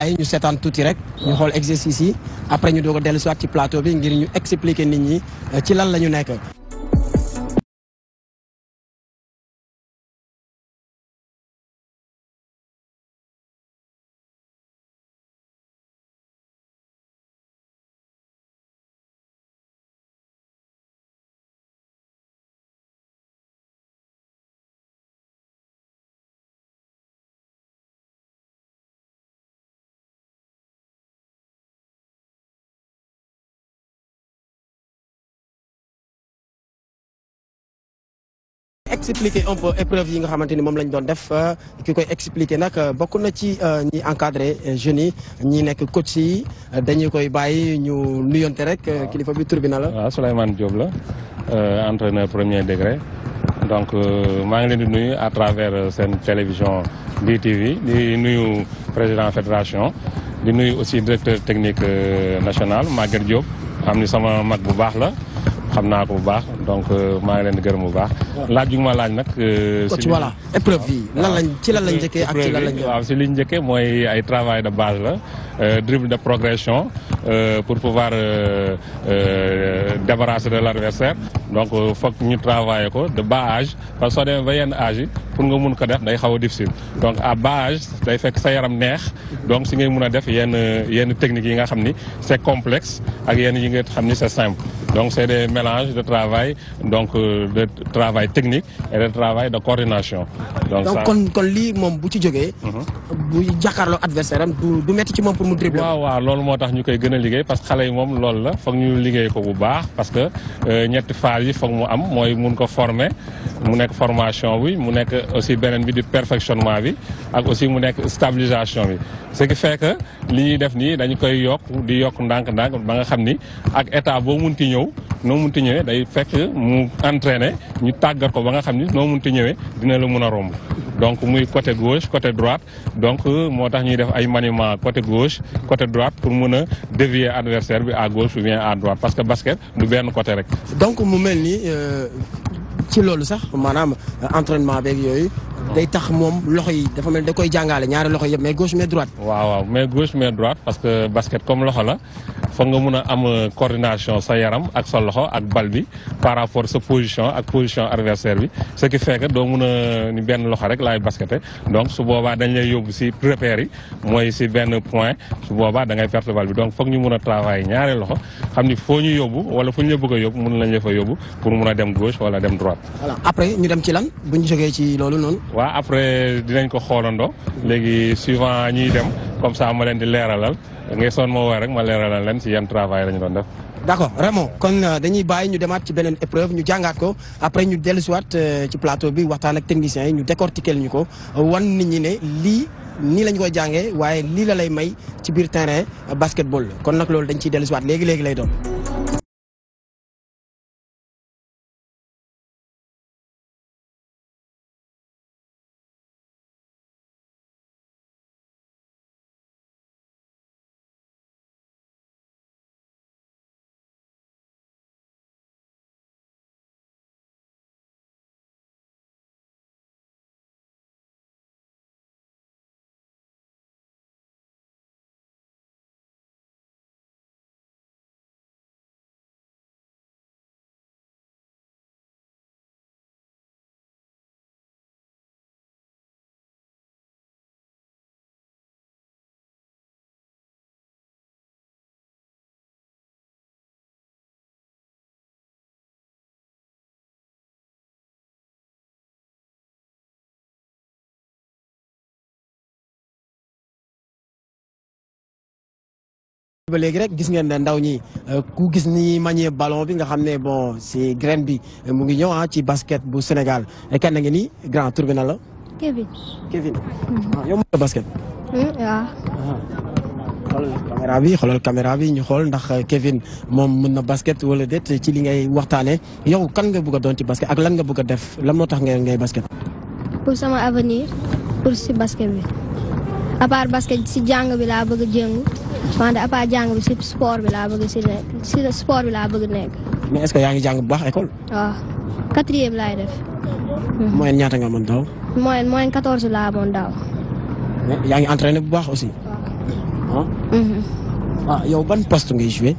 ay ñu seetaan tuuti rek ñu xool exercice yi après ñu doog a dellu si waat ci plateau bi ngir ñu expliquer nit ñi ci lan la ñu nekk. Expliquer un peu épreuve yi nga xamante ni moom lañ doon def ki koy expliquer nag bokk na ci ñi encadré jeunes yi ñi nekk coach yi dañu koy bàyyi ñu nuyonte rek kilifa bi tur bi na la. waaw Souleymane Diop la entraîneur premier degré donc maa ngi leen di nuyu à travers seen télévision DTV di nuyu président fédération di nuyu aussi directeur technique national Maguette Diop xam ni sama mag bu baax la. xam naa ko bu baax donc maa ngi leen di gërëm bu baax. laaj yu ma laaj nag. coach voilà épreuve yi lan lañ ci lan lañ njëkkee ak ci lan lañ. waaw si liñ njëkkee mooy ay travail de base la dribble de progression pour pouvoir débarrasser de l'adversaire donc foog ñu travailler ko de bas âge parce que soo demee ba yenn âge yi pour nga mun ko def day xaw a difficile donc à bas âge day fekk sa yaram neex donc si ngay mun a def yenn techniques yi nga xam ni c'est complexe ak yenn yi nga xam ni c'est simple donc c'est des mélange de travail donc de travail technique et de travail de coordination. donc kon lii moom bu ci jógee. bu jàkkaarloo adversaire am du metti ci moom pour mu dribbler. waaw loolu moo tax ñu koy gën a liggéey parce que xale yi moom loolu la foog ñu liggéey ko bu baax parce que ñetti phase yi foog mu am mooy mun ko former mu nekk formation bi mu nekk aussi beneen bi di perfectionnement bi ak aussi mu nekk stabilisation bi ce qui fait que li ñuy def nii dañu koy yokk di yokk ndànk-ndànk ba nga xam ni ak état boo munti ñëw. noo munti ñëwee day fekk mu entraîné ñu tàggat ko ba nga xam ni noo munti ñëwee dina la mun a romb donc muy côté gauche côté droite donc moo tax ñuy def ay maniement côté gauche côté droite pour mun a dévier adversaire bi à gauche ou bien à droite parce que basket du benn côté rek. donc mu mel ni ci loolu sax maanaam entraînement beeg yooyu. day tax moom loxo yi dafa mel da koy jàngale ñaari loxo yëpp mais gauche mais droite. waaw mais gauche mais droite parce que basket comme loxo la foog nga mun a am coordination sa yaram ak sa loxo ak bal bi par rapport sa position ak position adversaire bi ce qui fait que doo mun a ni benn loxo rek laay basketé donc su boobaa dañ lay yóbbu si repères yi mooy si benn point su boobaa da ngay perte bal bi donc foog ñu mun a travailler ñaari loxo xam ni foo ñu yóbbu wala fu ñu la bëgg a yóbbu mun lañ la fa yóbbu pour mun a dem gauche wala dem droite. voilà après ñu dem ci lan bu ñu jógee ci loolu noonu. waaw après dinañ ko xoolandoo léegi suivant ñuy dem comme ça ma leen di leeralal ngay soon ma woo rek ma leeralal leen si yan travail la ñu doon def. d'accord Raymond kon dañuy bàyyi ñu demaat ci beneen épreuve ñu jàngaat ko après ñu dellusiwaat ci plateau bi waxtaan ak techniciens yi ñu décortiquer ñu ko wan nit ñi ne lii nii lañ koy jàngee waaye lii la lay may ci biir terrain basketball kon nag loolu dañ ciy dellusiwaat léegi lay doon. ba léegi rek gis ngeen ne ndaw ñi ku gis ni manier ballon bi nga xam ne bon si graine bi mu ngi ñëw ci basket bu Sénégal kenn ngi nii grand tour bi na la. Kevin. yow mën nga basket. waaw. xoolal caméra bi ñu xool ndax Kevin moom mën na basket wala déet ci li ngay waxtaanee yow kan nga bëgg a doon ci basket ak lan nga bëgg a def lan moo tax ngay basket. pour sama avenir pour si basket bi à part basket si jàng bi laa bëgg a jëngu wante à part jàng bi si sport bi laa bëgg si sport bi laa bëgg nekk. mais est-ce que yaa ngi jàng bu baax école. waaw 4e laay def. moyenne ñaata nga mën daaw. moyenne 14 laa amoon daaw. yaa ngi entraîné bu baax aussi. ah yow ban poste ngay joué.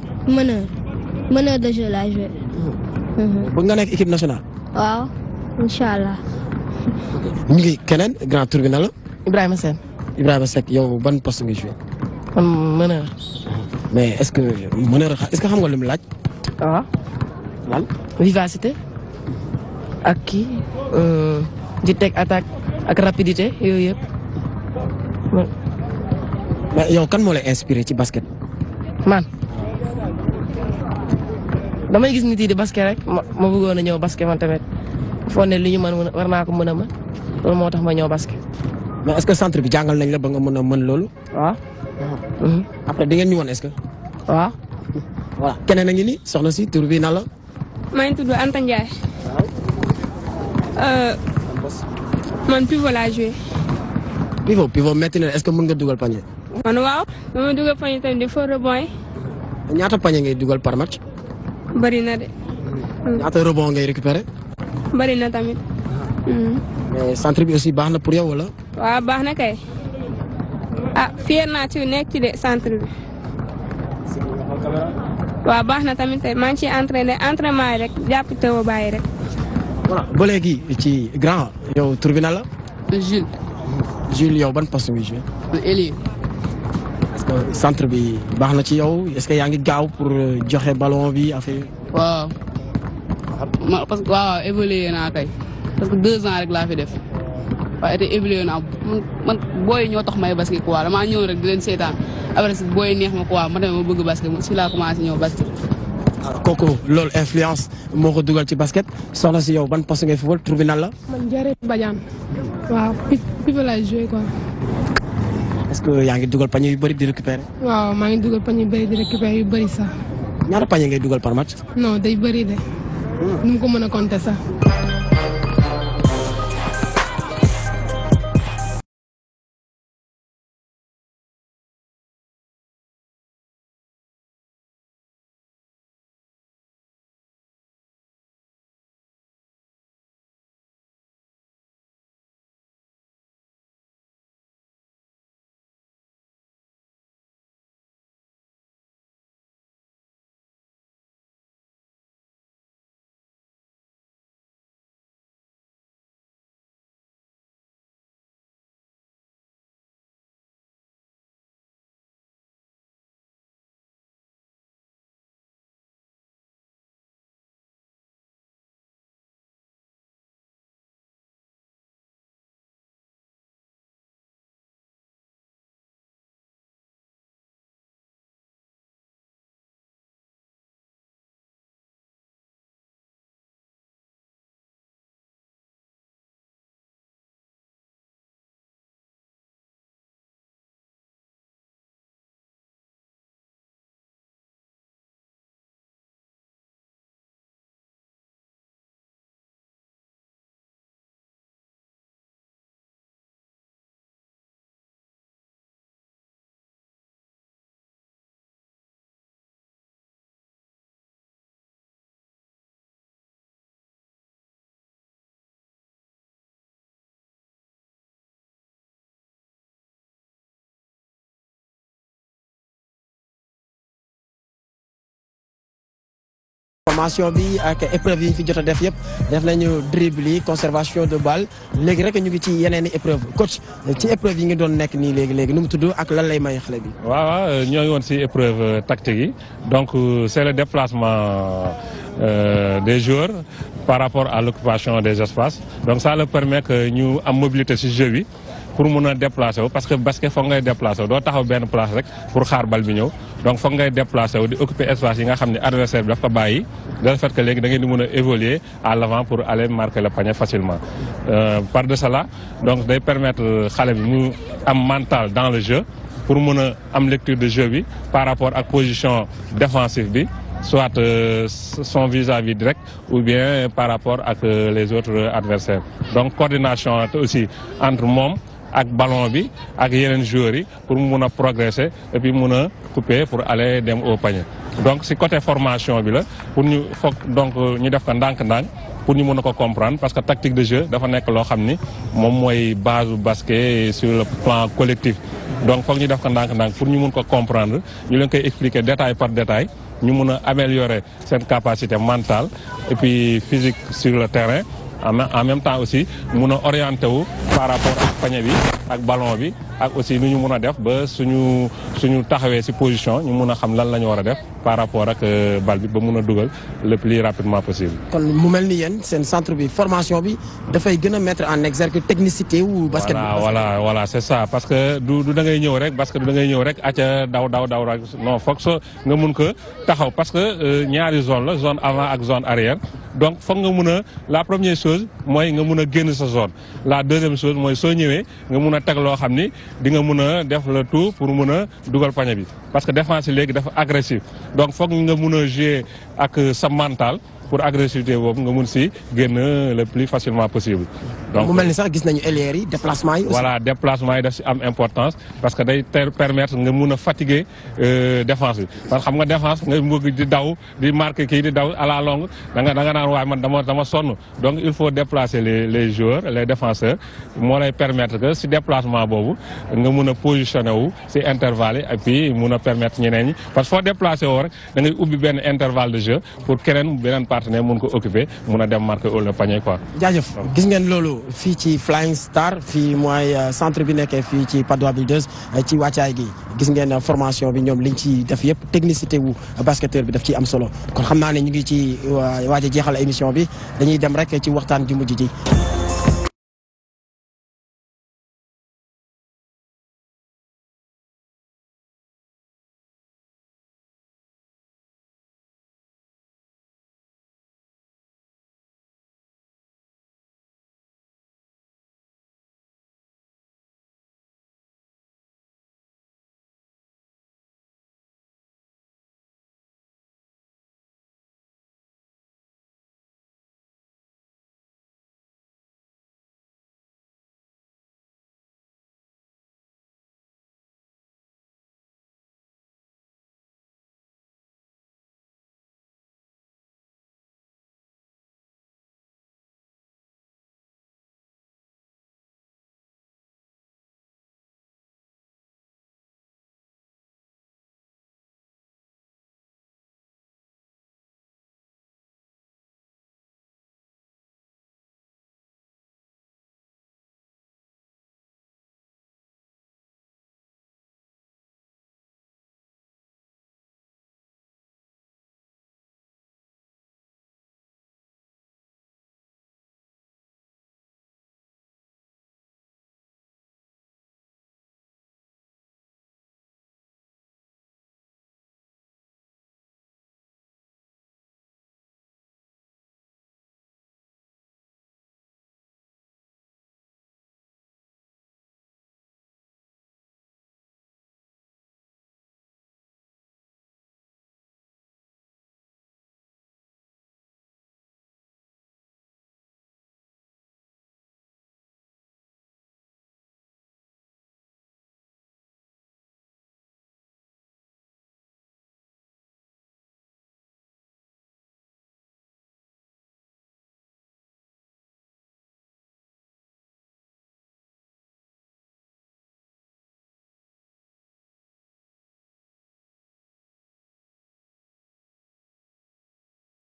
meneur de jeu laa joué. bëgg nga nekk équipe nationale. waaw incha allah. ñu ngi keneen grand tour bi na la. Ibrahima Sène. Ibrahima Seck yow ban poste ngay joué. man meneur. mais est-ce que meneur est-ce que xam nga lu mu laaj. waaw. lan. vivacité. ak kii di teg attaque ak rapidité yooyu yëpp. mais yow kan moo lay inspiré ci basket. man damay gis nit yi di basket rek ma bëggoon a ñëw basket man tamit foo ne li ñu mën war naa ko mën a mën loolu moo tax ma ñëw basket. mais est-ce que centre bi jàngal nañ la ba nga mën a mën loolu. waaw. après di ngeen ñu woon est-ce que. waaw. voilà keneen a ngi ni soxna si tur bi na la. maa ngi tudd Anta Ndiaye. man pivot laa joué. pivot métti na est-ce que mën nga dugal panier. man waaw dama dugal panier tamit di faux rebond yi. ñaata panier ngay dugal par match. bari na de. ñaata rebond ngay récupérer. bari na tamit. mais centre bi aussi baax na pour yow wala. waaw baax na kay. ah fier naa ci nekk ci de centre bi. waaw baax na tamit tey maa ngi ciy entraînement yi rek jàpp taw a bàyyi rek. voilà ba léegi ci grand yow tur bi na la. Jules. Jules yow ban poste ngay joué. Elie. est-ce que centre bi baax na ci yow est-ce que yaa ngi gaaw pour joxe ballon bi affaire. waaw parce que waaw évolué naa kay parce que 2 ans rek laa fi def waaye te évolué naa man booy ñoo tax may basket quoi damaa ñëw rek di leen seetaan après si booy neex ma quoi ma demee ma bëgg basket si laa commencé ñëw basket. kooku loolu influence moo ko dugal ci basket soxna si yow ban poste ngay football tur bi nan la. man Jaaree Badiane waaw pivot laay joué quoi. est-ce que yaa ngi dugal panier yu bëri di récupérer. waaw maa ngi dugal panier yu bëri di récupérer yu bëri sax. ñaata panier ngay dugal par match. non day bëri de. nu mu ko mën a compter sax. formation bi ak épreuve yi ñu fi jot a def yëpp def nañu dribble yi conservation de balle léegi rek ñu ngi ci yeneen i épreuve coach ci épreuve yi ngi doon nekk nii léegi nu mu tudd ak lan lay may xale bi. waaw ñoo ngi woon si épreuve tactique yi donc c'est le déplacement des joueurs par rapport à l'occupation des espaces donc ça leur permet que ñu am mobilité si jeu bi pour mun a déplacer wu parce que basket foog ngay déplacer wu doo taxaw benn place rek pour xaar bal bi ñëw donc foog ngay déplacer wu di occuper espace yi nga xam ne adversaire bi daf ko bàyyi de fait que léegi da ngeen di mun a évoluer à l'avant pour aller marquer le panier facilement par de cela donc day permettre xale bi mu am mental dans le jeu pour mun a am lecture de jeu bi par rapport ak position défensive bi soit son vis-à-vis direct ou bien par rapport ak les autres adversaires donc coordination aussi entre moom ak ballon bi ak yeneen joueurs yi pour mu mun a progresser et puis mun a couper pour aller dem au panier donc si côté formation bi la pour ñu foog donc ñu def ko ndànk-ndànk pour ñu mun a ko comprendre parce que tactique de jeu dafa nekk loo xam ni moom mooy base bu basket sur le plan collectif donc foog ñu def ko ndànk-ndànk pour ñu mun ko comprendre ñu leen koy expliquer détail par détail ñu mun a améliorer seen capacité mentale et puis physique sur le terrain en même temps aussi mun a orienté wu par rapport ak panier bi ak ballon bi ak aussi nu ñu mun a def ba suñu taxawee ci position ñu mun a xam lan la ñu war a def par rapport ak bal bi ba mun a dugal le plus rapidement possible. kon mu mel ni yéen seen centre bi formation bi dafay gën a mettre en exergue technicité wu basket. voilà c'est ça parce que du da ngay ñëw rek basket da ngay ñëw rek acca daw rek non foog soo nga mun ko taxaw parce que ñaari zone la zone avant ak zone arrière donc foog nga mun a la première chose mooy nga mun a génn sa zone la deuxième chose mooy soo ñëwee nga mun a teg loo xam ni di nga mun a def le tout pour mun a dugal panier bi parce que défense léegi dafa agressif donc foog nga mun a jouer ak sa mental pour agressivité boobu nga mun si génn le plus facilement possible. donc mu mel ni sax gis nañu ailier yi déplacement yi. voilà déplacement yi daf si am importance parce que day permettre nga mun a fatiguer défense bi parce que xam nga défense nga bëgg di daw di marquer kii di daw à la longue da nga naan waaye man dama sonn donc il faut déplacer les joueurs les défenseurs moo lay permettre que si déplacement boobu nga mun a positionner wu si intervalle yi et puis mun a permettre ñeneen ñi parce que foo déplacé woo rek da ngay ubbi benn intervalle de jeu pour beneen partenaire mun ko occuper mun a dem marquer au le panier quoi. jaajëf gis ngeen loolu fii ci Flying Star fii mooy centre bi nekkee fii ci Patte d'Oie Builders ci wàccaay gi gis ngeen formation bi ñoom liñ ci def yëpp technicité wu basketteur bi daf ciy am solo kon xam naa ne ñu ngi ci waaj a jeexal émission bi dañuy dem rek ci waxtaan ji mujj ji.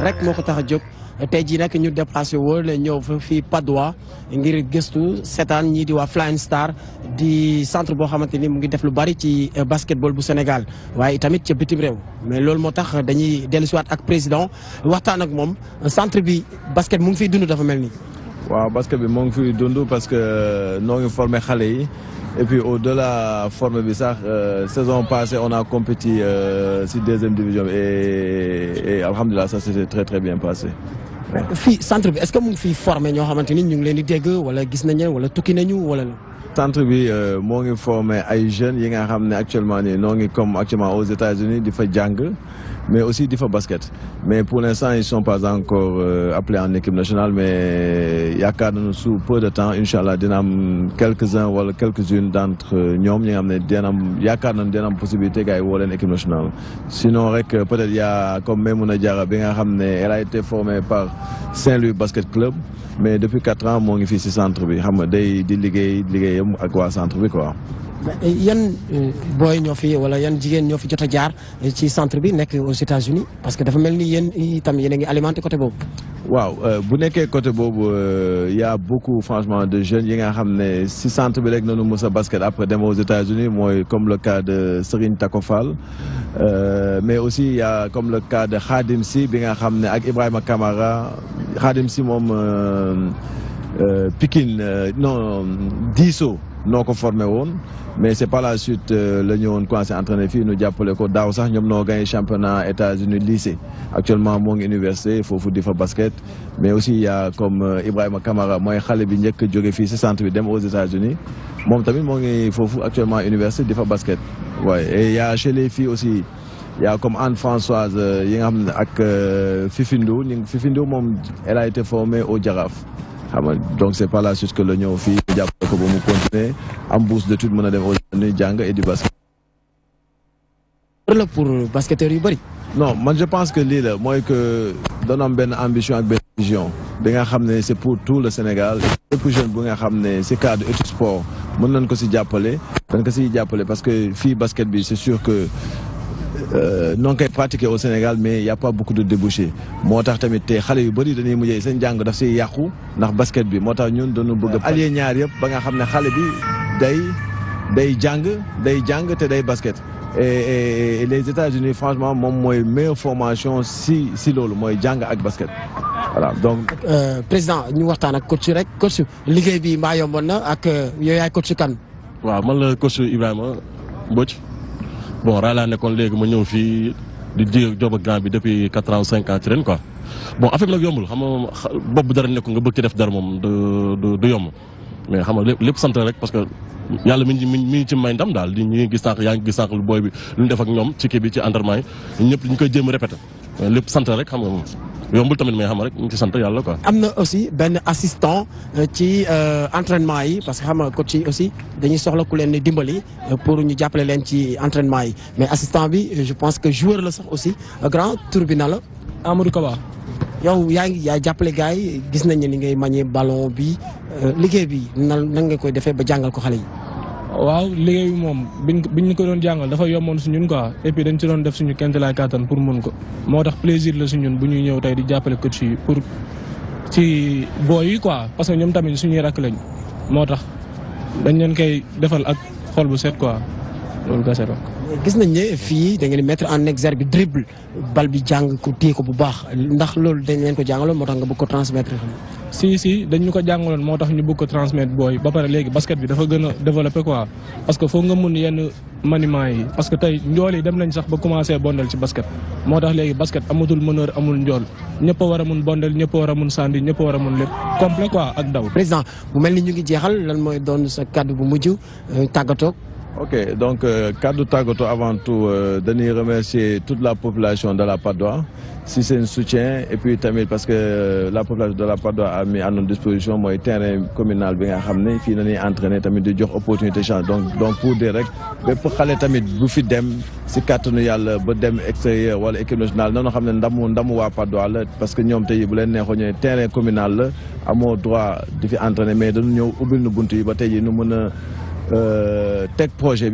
rek moo ko tax a jóg tey jii nag ñu déplacé woo la ñëw fa fii Patte d'Oie ngir gëstu seetaan ñii di waa Flying Star di centre boo xamante ni mu ngi def lu bari ci basketball bu Sénégal waaye tamit ca bitim réew mais loolu moo tax dañuy dellusiwaat ak président waxtaan ak moom centre bi basket mu ngi fiy dund dafa mel ni. waaw basket bi moo ngi fiy dund parce que noo ngi formé xale yi. Et puis au-delà forme bi sax saison passée on a compéti ci deuxième division et alhamdulilah ça s'était très très bien passé. fii centre bi est-ce que mu ngi fiy formé ñoo xamante ni ñu ngi leen di dégg wala gis nañ leen wala tukki nañu wala. centre bi moo ngi formé ay jeunes yi nga xam ne actuellement nii noo ngi comme actuellement aux États-Unis di fa jàng mais aussi di fa basket mais pour l'instant ils sont pas encore appelés en équipe nationale mais yaakaar nañu sous peu de temps inchallah dina am quelques-uns wala quelques-unes d'entre ñoom ñi nga xam ne dina am yaakaar nañu dina am possibilité gars yi woo leen équipe nationale. Sinon rek peut-être y a comme Maimouna Diarra bi nga xam ne elle a été formée par Saint-Louis Basket Club mais depuis 4 ans moo ngi fii ci centre bi xam nga day di liggéeyam ak waa centre bi quoi. yan booy ñoo fi wala yan jigéen ñoo fi jot a jaar ci centre bi nekk aux États-Unis parce que dafa mel ni yéen itam yéen a ngi alimenté côté boobu. waaw bu nekkee côté boobu y a beaucoup franchement de jeunes yi nga xam ne si centre bi rek nañu mës a basket après dem aux États-Unis mooy comme le cas de Serigne Tako Fall mais aussi y a comme le cas de Khadim Sy bi nga xam ne ak Ibrahima Kamara Khadim Sy moom Pikine non Diso noo ko formé woon mais c'est par la suite la ñëwoon commencé entraîner fii nu jàppale ko daaw sax ñoom noo gagné championnat États-Unis lycée actuellement moo ngi université foofu di fa basket mais aussi il y a comme Ibrahima Kamara mooy xale bi njëkk a jóge fii si centre bi dem aux États-Unis moom tamit moo ngi foofu actuellement université di fa basket waaye et il y a chez les filles aussi il y a comme Anne Françoise yi nga xam ne ak Fifindou Fifindou moom elle a été formée au Jaraaf. Donc c'est par la suite que le ñëw fii jàppale ko ba mu continuer am bourse d'études mën a dem aux États-Unis jàng et du basket. Pour basketteurs yu bëri. non man je pense que lii la mooy que doon am benn ambition ak benn vision bi nga xam ne c'est pour tout le Sénégal lépp jeune bu nga xam ne si cadre étude sport mën nañ ko si jàppale dañ ko si jàppale parce que fii basket bi c'est sûr que non koy pratiquer au Sénégal mais il y a pas beaucoup de débouchés moo tax tamit te xale yu bëri dañuy mujjee seen jàng daf siy yàqu ndax basket bi moo tax ñun dañu bëgg a allier ñaar yëpp ba nga xam ne xale bi day jàng te day basket et les États-Unis franchement moom mooy meilleure formation si loolu mooy jàng ak basket voilà donc. président ñu waxtaan ak coach rek coach liggéey bi mbaa yomboon na ak yow yaay coach kan. waaw man la coach Ibrahima Mbodj. bon raa laa nekkoon léegi ma ñëw fii di job ak grand bi depuis 4 ans ou 5 ans ci ren quoi bon affaire bi nag yombul xam nga bopp bu dara nekk nga bëgg ci def dara moom du yomb mais xam nga lépp sant rek parce que yàlla mi ngi ci may ndam daal di ñu ngi gis sànq yaa ngi gis sànq lu booy bi lu ñu def ak ñoom ci kii bi ci entraînement yi ñëpp ñu koy jéem a répété lépp sant rek xam nga moom yombul tamit mais xam rek ñu ngi ci sant yàlla quoi. am na aussi benn assistant ci entraînement yi parce que xam nga coach yi aussi dañuy soxla ku leen di dimbali pour ñu jàppale leen ci entraînement yi mais assistant bi je pense que joueur la sax aussi grand tour bi na la. Amadou Kaba. yow yaay jàppale gars yi gis nañ ne ni ngay manier ballon bi liggéey bi nan nga koy defee ba jàngal ko xale yi. waaw liggéey bi moom biñ ñu ko doon jàngal dafa yomboon su ñun quoi et puis dañ ci doon def suñu kéemtalaay kàttan pour mun ko moo tax plaisir la su ñun bu ñuy ñëw tey di jàppale coach yi pour ci booy yi quoi parce que ñoom tamit suñuy rakk lañ moo tax dañ leen koy defal ak xol bu set quoi loolu kese la. gis nañ ne fii da ngeen di mettre en exergue dribble bal bi jàng ko téye ko bu baax ndax loolu dañ leen ko jàngaloon moo tax nga bëgg ko transmettre. si dañ ñu ko jàngaloon moo tax ñu bëgg ko transmettre booy ba pare léegi basket bi dafa gën a développé quoi parce que foog nga mun yenn maniement yi parce que tey njool yi dem nañ sax ba commencé bondel ci basket moo tax léegi basket amatul meneur amul njool ñëpp a war a mun bondel ñëpp a war a mun sandi ñëpp a war a mun lépp complet quoi ak daw. président bu mel ni ñu ngi jeexal lan mooy doon sa kàddu bu mujj tàggatoo. ok donc kaddu tàggatoo avant tout dañuy remercier toute la population de la Patte d'Oie si seen soutien et puis tamit parce que la population de la Patte d'Oie a mis à notre disposition mooy terrain communal bi nga xam ne fii nañuy entraîner tamit di jox opportunité chance donc pour dire rek bépp xale tamit bu fi dem si kàttanu yàlla ba dem extérieur wala équipe nationale noonu xam ne ndamu waa Patte d'Oie la parce que ñoom tey bu leen neexoo ñooy terrain communal la amoo droit di fi entraîner mais dañu ñëw ubbil nu bunt yi ba tey jii nu mën a teg projet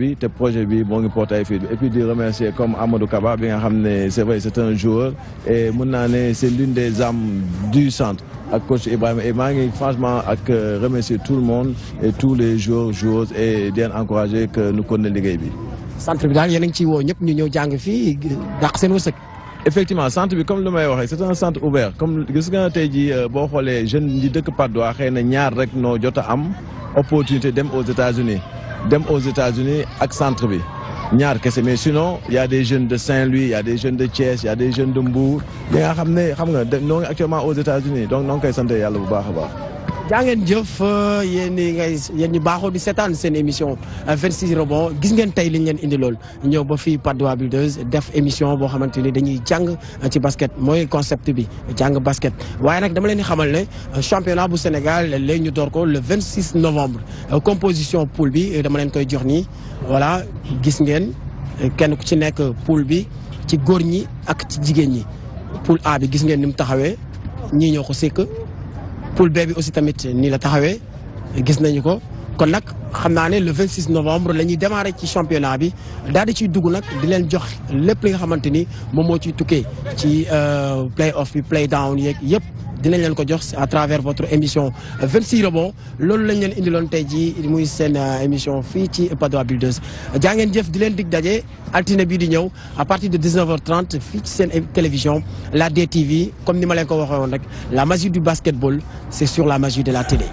bi moo ngi porté ay fii et puis di remercier comme Amadou Kaba bi nga xam ne c'est vrai c'est un joueur et mun naa ne c'est l'une des âmes du centre ak coach Ibrahima et maa ngi franchement ak remercier tout le monde et tous les joueurs joueuses et di leen encourager que nu kon ne liggéey bi. centre bi daal yéen a ngi ciy woo ñëpp ñu ñëw jàng fii dàq seen wërsëg. effectivement centre bi comme lu may waxee c'est un centre ouvert comme gis nga tey jii boo xoolee jeunes yi dëkk Patte d'Oie xëy na ñaar rek noo jot a am opportunité dem aux États-Unis ak centre bi ñaar kese mais sinon il y a des jeunes de Saint-Louis il y a des jeunes de Thiès il y a des jeunes de Mbour li nga xam ne xam nga noo ngi actuellement aux États-Unis donc noo ngi koy sant yàlla bu baax a baax. jaa ngeen jëf yéen ñi baaxoo di seetaan seen émission 26 rebonds gis ngeen tey liñ leen indi lool ñëw ba fii Patte d'Oie Builders def émission boo xamante ni dañuy jàng ci basket mooy concept bi jàng basket waaye nag dama leen di xamal ne championnat bu Sénégal léegi ñu door ko le 26 novembre composition poule bi dama leen koy jox nii voilà gis ngeen kenn ku ci nekk poule bi ci góor ñi ak ci jigéen ñi poule A bi gis ngeen ni mu taxawee ñii ñoo ko sekk poule B bi aussi tamit nii la taxawee gis nañu ko kon nag xam naa ne le 26 novembre la ñuy démarrer ci championnat bi daal di ciy dugg nag di leen jox lépp li nga xamante ni moom moo ciy tukkee ci play off bi play down yeeg yëpp dinañ leen ko jox à travers votre émission 26 rebonds loolu lañ leen indiloon tey jii muy seen émission fii ci Patte d'Oie Builders jaa ngeen jëf di leen dig daje altine bii di ñëw à partir de 19h30 fii ci seen télévision la DTV comme ni ma leen ko waxee woon rek la magie du basketball c'est sur la magie de la télé.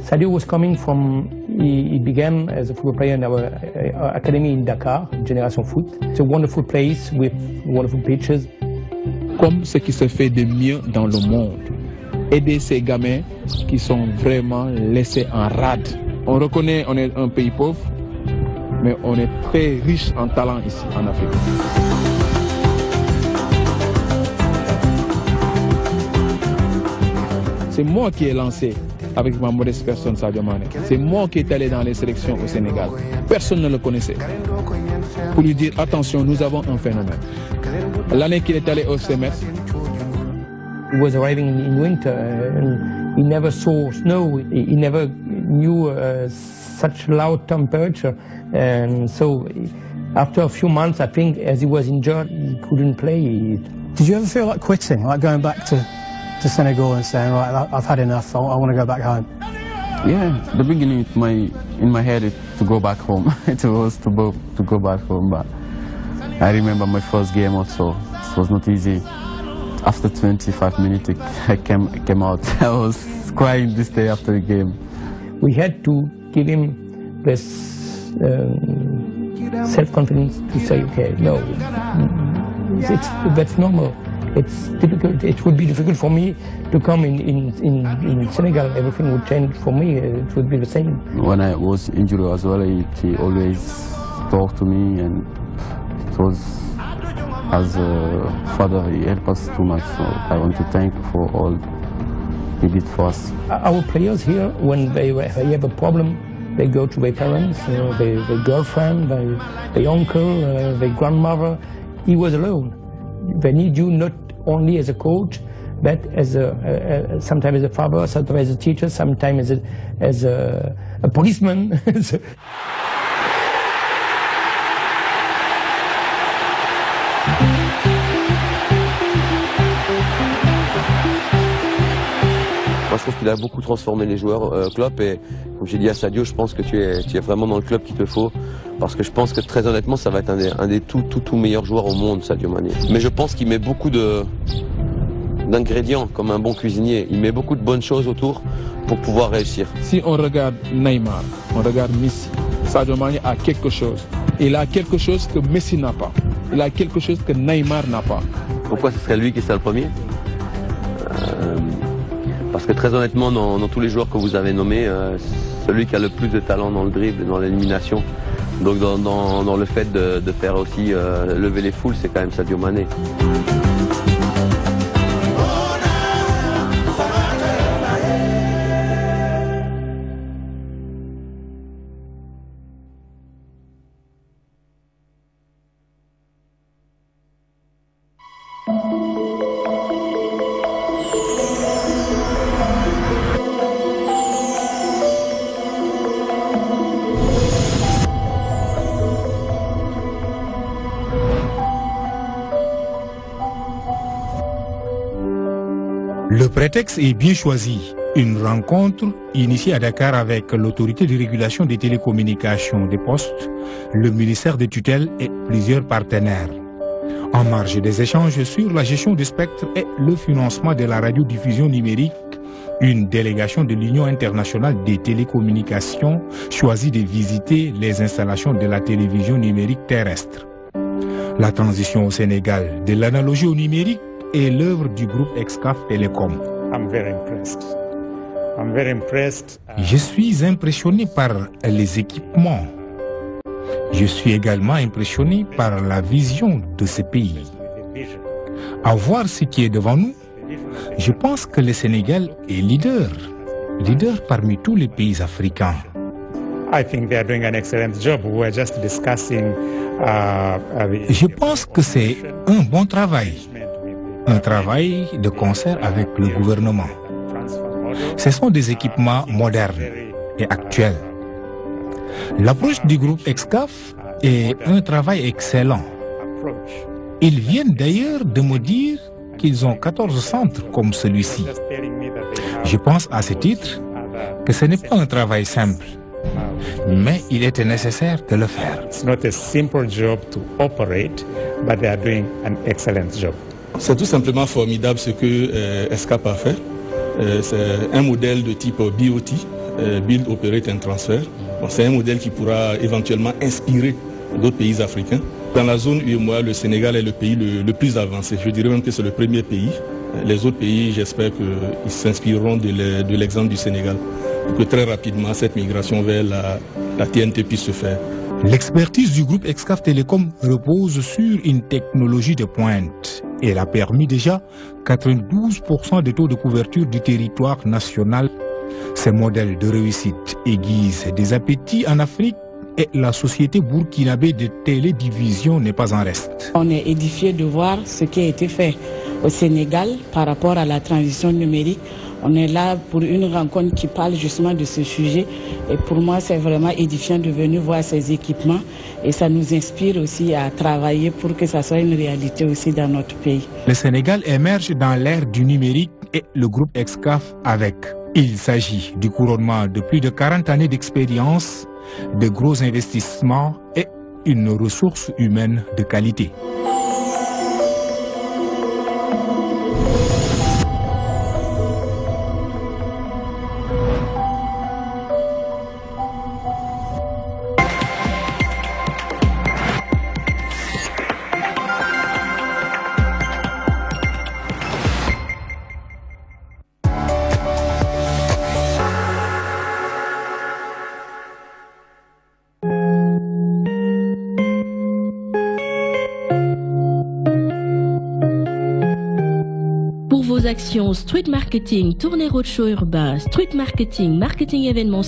Sadio was coming from, he began as a football player in our academy in Dakar, Génération Foot. It's a wonderful place with wonderful pitches. Comme ce qui se fait de mieux dans le monde. Aider ces gamins qui sont vraiment laissés en rade. On reconnaît, on est un pays pauvre, mais on est très riche en talent ici en Afrique. C'est moi qui ai lancé avec ma modeste personne Sadio Mané. C'est moi qui est allé dans les sélections au Sénégal. Personne ne le connaissait. Pour lui dire attention, nous avons un phénomène. L'année qu'il est allé au CMS, he was arriving in winter and he never saw snow. He never knew such loud temperature. And so after a few months, I think as he was injured, he couldn't play. Did you ever feel like quitting, like going back to Senegal and saying, right, I've had enough, I want to go back home? Yeah, the beginning in my head is to go back home. It was to go back home, but I remember my first game also. It was not easy. After 25 minutes, I came out. I was crying this day after the game. We had to give him this self-confidence to say, okay, no, that's normal. It's difficult. It would be difficult for me to come in Senegal. Everything would change for me. It would be the same. When I was injured as well, he always talked to me, and it was, as a father, he helped us too much. So I want to thank for all he did for us. Our players here, when they have a problem, they go to their parents, their girlfriend, their uncle, their grandmother. He was alone. They need you not only as a coach, but as sometimes as a father, sometimes as a teacher, sometimes as a policeman. Moi, je trouve qu'il a beaucoup transformé les joueurs, Klopp, et comme j'ai dit à Sadio, je pense que tu es vraiment dans le club qu'il te faut, parce que je pense que très honnêtement, ça va être un des tout meilleurs joueurs au monde, Sadio Mané. Mais je pense qu'il met beaucoup d'ingrédients, comme un bon cuisinier. Il met beaucoup de bonnes choses autour pour pouvoir réussir. Si on regarde Neymar, on regarde Messi, Sadio Mané a quelque chose. Il a quelque chose que Messi n'a pas. Il a quelque chose que Neymar n'a pas. Pourquoi ce serait lui qui serait le premier? Parce que très honnêtement, dans tous les joueurs que vous avez nommés, celui qui a le plus de talent dans le dribble, dans l'élimination, donc dans le fait de faire aussi lever les foules, c'est quand même Sadio Mané. Le prétexte est bien choisi. Une rencontre initiée à Dakar avec l'autorité de régulation des télécommunications des postes, le ministère des tutelles et plusieurs partenaires. En marge des échanges sur la gestion du spectre et le financement de la radiodiffusion numérique, une délégation de l'Union internationale des télécommunications choisit de visiter les installations de la télévision numérique terrestre. La transition au Sénégal de l'analogie au numérique est l'œuvre du groupe Excaf Telecom. Je suis impressionné par les équipements. Je suis également impressionné par la vision de ce pays. À voir ce qui est devant nous, je pense que le Sénégal est leader parmi tous les pays africains. Je pense que c'est un bon travail de concert avec le gouvernement. Ce sont des équipements modernes et actuels. L'approche du groupe Excaf est un travail excellent. Ils viennent d'ailleurs de me dire qu'ils ont 14 centres comme celui-ci. Je pense à ce titre que ce n'est pas un travail simple, mais il était nécessaire de le faire. C'est tout simplement formidable ce que Excaf a fait. C'est un modèle de type BOT, Build, Operate and Transfer. C'est un modèle qui pourra éventuellement inspirer d'autres pays africains. Dans la zone UEMOA, le Sénégal est le pays le plus avancé. Je dirais même que c'est le premier pays. Les autres pays, j'espère qu'ils s'inspireront de l'exemple du Sénégal pour que très rapidement cette migration vers la TNT puisse se faire. L'expertise du groupe Excaf Telecom repose sur une technologie de pointe. Elle a permis déjà 92% de taux de couverture du territoire national. Ces modèles de réussite aiguisent des appétits en Afrique et la société burkinabé de télédivision n'est pas en reste. On est édifié de voir ce qui a été fait au Sénégal par rapport à la transition numérique. On est là pour une rencontre qui parle justement de ce sujet. Et pour moi, c'est vraiment édifiant de venir voir ces équipements. Et ça nous inspire aussi à travailler pour que ça soit une réalité aussi dans notre pays. Le Sénégal émerge dans l'ère du numérique et le groupe Excaf avec. Il s'agit du couronnement de plus de 40 années d'expérience, de gros investissements et une ressource humaine de qualité. Actions street marketing, tournée roadshow urbain, street marketing, marketing événementiel.